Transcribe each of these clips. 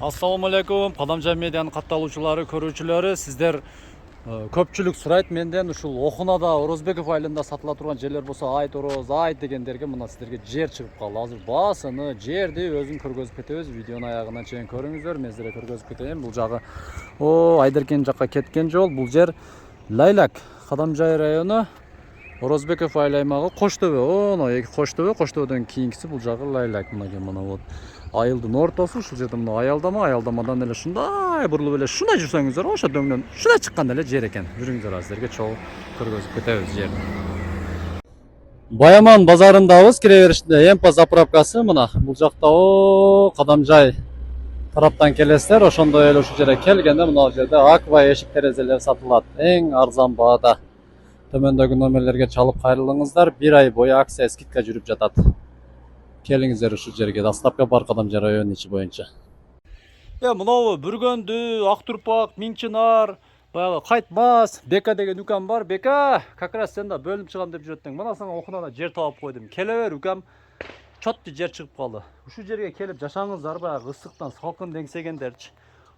Assalamu alaikum, Qadamja Media'nın катталуучулары, көрүүчүлөрү, сиздер көпчүлүк сурайт менден ушул Охунада, Орозбеков айылында сатыла турган жерлер болсо айт ороз, айт дегендерге мына сиздерге жер чыгып калды. Азыр баасыны, жерди өзүн көргөзүп кетебиз. Видеону аягына чейин көрүңүздөр. Мен сиздерге көргөзүп кетейин. Бул жагы Айдеркен жакка кеткен жол. Бул жер Лайлак, Кадамжай району, Орозбеков айыл аймагы, Коштөбө. Коштөбөдөн кийинкиси бул жагы Лайлак. Мына вот айылдын ортосу, ушул жерде мына аялдамадан эле ушундай бурулуп эле шундай жүрсөңүздөр, ошо дөңдөн шундай чыккан эле жер экен. Жүрүңүздөр, азырге чогуу көргөзүп кетебиз жерди. Баяман базарындабыз, кире беришинде Эмпа заправкасы мына бул жакта Кадамжай тараптан келесиздер. Ошондой эле ушул жерге келгенде мына жерде аква эшик терезелер сатылат. Эң арзан баада. Төмөндөгү номерлерге чалып кайрылыңыздар. 1 ай бою акция скидка жүрүп жатат. Келиңиздер ушул жерге. Доставка бар Кадамжай районунун ичи боюнча. Мынабу Бүргөндү, Актурпак, Миңчинар, баягы Кайтмас, Бека деген укам бар. Бека, как раз сен да бөлүнүп чыгам деп жүрөттүң. Мына сага Охунада жер таап койдум. Келе бер укам. Чотти жер чыгып калды. Ушул жерге келип жашаңыздар, баягы ысыктан салкын деңсегендерчи.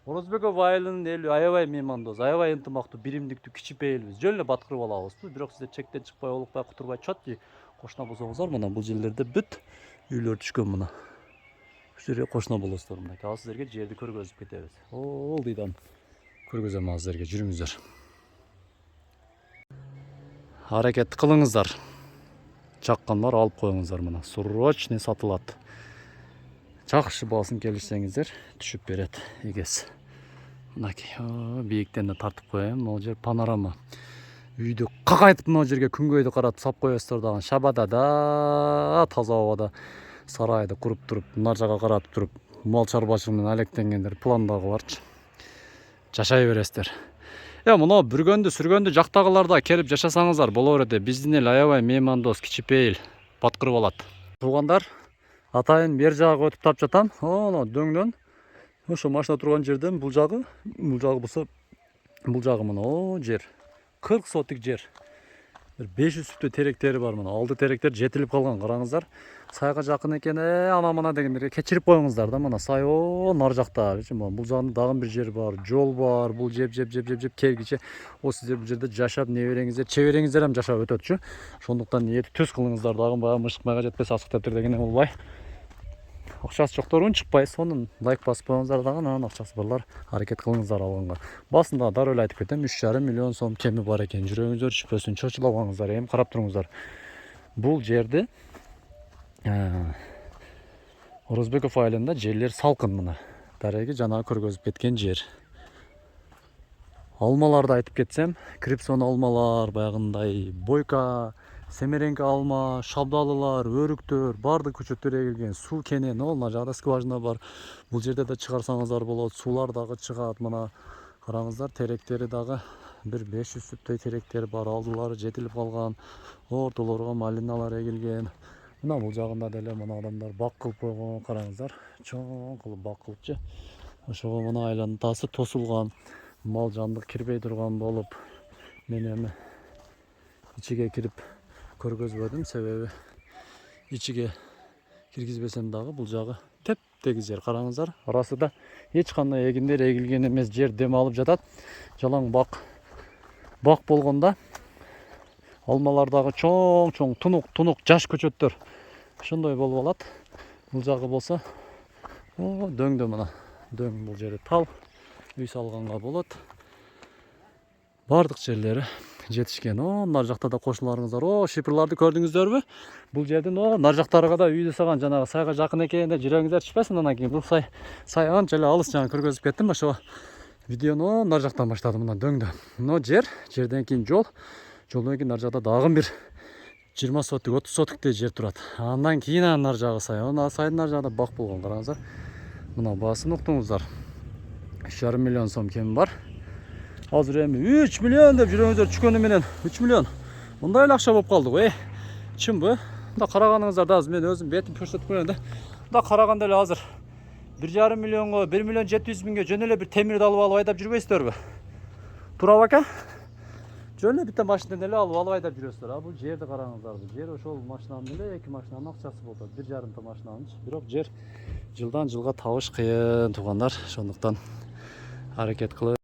Орозбеков айылынын эли аябай меймандоз, аябай ынтымактуу, биримдиктүү, кичипейилбиз. Жөн эле баткырып алабыз. Бирок сиздер чектен чыкпай, олукпай, кутурбай, чотти кошуна болсоңуздар, мына бул жерлерде бүт үйлөр түшкөн мына. Ушул жерге кошуна болосуздар мынакей. Ал сиздерге жерди көргөзүп кетебиз. Ылдыйдан көргөзөм ал сиздерге. Жүрүңүздөр. Аракет кылыңыздар. Чаккан бар, алып коюңуздар мына. Срочный сатылат. Жакшы баасын келишсеңиздер, түшүп берет эгес. Мынакей, бийиктен да тартып коем. Могу жер панорама. Үйдү какайтып мына жерге күнгөйдү каратып сап коесуздар дагы. Шабада да таза абада сарайды куруп туруп, нар жака каратып туруп, мал чарбачылык менен алектенгендер пландагы барчы. Жашай бересиздер. Мына Бүргөндү, Сүргөндү жактагыларда келип жашасаңыздар боло берет. Биздин эл аябай меймандос, кичипейил, баткырып алат. Туугандар, атайын бер жагы өтүп тап жатам. Дөңдөн ошо машина турган жерден бул жагы болсо бул жагы мына жер 40 сотик жер. 500 сүттө теректери бар мына. Алды теректер жетилип калган, караңыздар. Сайга жакын экен, ана дегендерге кечирип коюңуздар да. Мына сай нар жакта. Бул жагында дагы бир жер бар, жол бар. Бул жеп келгиче сиздер бул жерде жашап, небереңиздер, чебереңиздер ham жашап өтөтчү. Ошондуктан ниети төз кылыңыздар дагы, баягы мышыкмайга жетпес асык тептер дегендей болбой. Акчасы жокторун чыкпай, сонун лайк басып коюңуздар дагы, анан акчасы барлар аракет кылыңыздар алганга. Басында дароо эле айтып кетем, 3,5 миллион сом кеми бар экен. Жүрөгүңүздөр чүпөсүн, чочулабаңыздар, эми карап туруңуздар. Бул жерди Орозбеков айылында жерлер салкын мына. Дареги жана көргөзүп кеткен жер. Алмаларды айтып кетсем, крипсон алмалар, баягындай бойка, семеренки алма, шабдалылар, өрүктөр, бардык көчөттөр эгилген, суу кенен, мына жакта скважина бар. Бул жерде да чыгарсаңыздар болот, суулар дагы чыгат. Мына караңыздар, теректери дагы бир 500 сүттөй теректери бар, алдылары жетилип калган, ортолорго малиналар эгилген. Мына бул жагында деле мына адамдар бак кылып койгон, караңыздар, чоң кылып бак кылыпчы. Ошого мына айлантасы тосулган, мал жандык кирбей турган болуп, мен эми ичиге кирип көргөзбөдүм, себеби ичиге киргизбесем дагы бул жагы тептегиз жер, караңыздар. Арасында эч кандай эгиндер эгилген эмес, жер дем алып жатат. Жалаң бак болгондо алмалар дагы чоң тунук жаш көчөттөр ошондой болуп алат. Бул жагы болсо дөңдө мына. Дөң бул жери тал, үй салганга болот. Бардык жерлери жетишкен. Нар жакта да кошуларыңыздар. Шипырларды көрдүңүздөрбү? Бул жердин нар жактарга да үйдү салган, жанагы сайга жакын экен деп жүрөгүңүздөр чычпасын. Анан кийин бул сай анча эле алыс, жана көргөзүп кеттим. Ошо видеону нар жактан баштадым, мына дөңдө. Мына жерден кийин жолдон кийин нар жакта дагы бир 20 сотик, 30 сотиктей жер турат. Андан кийин нар жагы сай. Сайдын нар жагында бак болгон, караңыздар. Мына баасын уктуңуздар. 3,5 миллион сом кеми бар. Азыр эми 3 миллион деп жүрөгүңүздөр түшкөнү менен 3 миллион. Мындай эле акча болуп калды. Чынбы? Мында караганыңыздар да, мен өзүм бетим көрсөтүп коеюн да. Мында караганда эле азыр 1,5 миллионго, 1 миллион 700 миңге жөн эле бир темирди алып айдап жүрбөйсүздөрбү? Туурабы ака? Жөн эле биттен машинадан эле алып айдап жүрөсүздөр. Бул жерди караңыздар. Бул жер ошол машинанын эле 2 машинанын акчасы болот. 1,5 машинанын. Бирок жер Жылдан жылға табыш қиын туғандар. Сондықтан hareket кылып